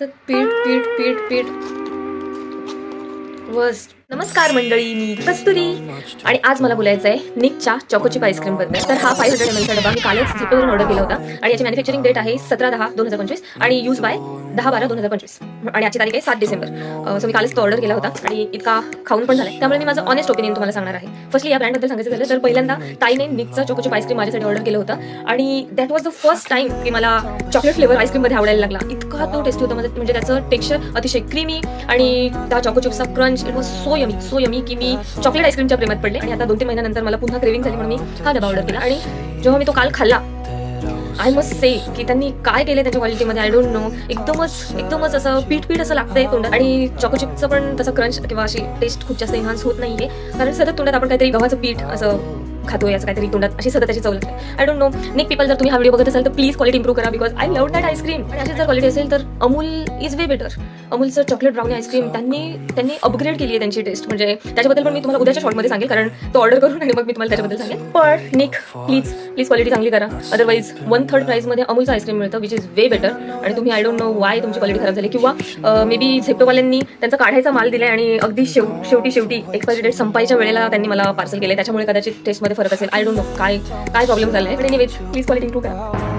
तर पीठ पीठ पीठ पीठ वर्स्ट. नमस्कार मंडळी, मी कस्तुरी आणि आज मला बोलायचं आहे निकच्या चॉकोचिप आईस्क्रीम बद्दल. तर हा 500 ml चा डबा मी कालच झेप्टोवरून ऑर्डर केला होता आणि याची मॅन्युफॅक्चरिंग डेट आहे 17/10/2025 आणि यूज बाय 10/12/2025 आणि आजची तारीख आहे 7 डिसेंबर. सो मी कालच तो ऑर्डर केला होता आणि इतका खाऊन पण झालाय, त्यामुळे मी माझं ऑनेस्ट ओपिनियन तुम्हाला सांगणार आहे. फर्स्टली या ब्रँडबद्दल सांगायचं झालं तर पहिल्यांदा ताईने निकचं चॉकोचिप आईस्क्रीम माझ्यासाठी ऑर्डर केलं होतं आणि that was the first time की मला चॉकलेट फ्लेवर आईस्क्रीम मध्ये आवडायला लागला. इतका तो टेस्टी होता, म्हणजे त्याचं टेक्स्चर अतिशय क्रीमी आणि त्या चॉकोचिप्सचा crunch, it was so yummy की मी चॉकलेट आईस्क्रीमच्या प्रेमात पडले आणि आता 2-3 महिन्यानंतर मला पुन्हा क्रेविंग झाली म्हणून मी हा डबा ऑर्डर केला. आणि जेव्हा मी तो काल खाल्ला, आय मस्ट से की त्यांनी काय केले त्याच्या क्वालिटीमध्ये, आय डोंट नो. एकदमच असं पीठ असं लागतंय तोंडात आणि चॉकोचिपचं पण तसं क्रंच किंवा अशी टेस्ट खूप जास्त एन्हान्स होत नाहीये, कारण सतत तोंडात आपण काहीतरी गव्हाचं पीठ असं खातोय, असं काहीतरी तोंडात अशी सतत त्याची चव लागते. I don't know. NIC people, जर तुम्ही हा व्हिडिओ बघत असाल तर प्लीज क्वालिटी इम्प्रूव्ह करा, because I love that ice cream. आणि अशी जर क्वालिटी असेल तर अमूल इज वे बेटर. अमूलचं चॉकलेट ब्राउनी आईस्क्रीम त्यांनी अपग्रेड केली आहे त्यांची टेस्ट, म्हणजे त्याच्याबद्दल पण मी तुम्हाला उद्याच्या शॉर्टमध्ये सांगेल, कारण तो ऑर्डर करून आणि मग मी तुम्हाला त्याच्याबद्दल सांगेल. पण निक प्लीज क्वालिटी चांगली करा, अदरवाईज 1/3 प्राईजमध्ये अमूलचं आईस्क्रीम मिळतं, विच इज वे बेटर. आणि तुम्ही आय डोंट नो वाय तुमची क्वालिटी खराब झाली, किंवा मे बी झेप्टोवाल्यांनी त्यांचा काढायचा माल दिलाय आणि अगदी शेवटी एक्सपायरी डेट संपायच्या वेळेला त्यांनी मला पार्सल केलंय, त्याच्यामुळे कदाचित टेस्टमध्ये फरक असेल. आय डोंट नो काय प्रॉब्लेम झालाय. पण एनिवेज प्लीज क्वालिटी इम्प्रूव्ह करा.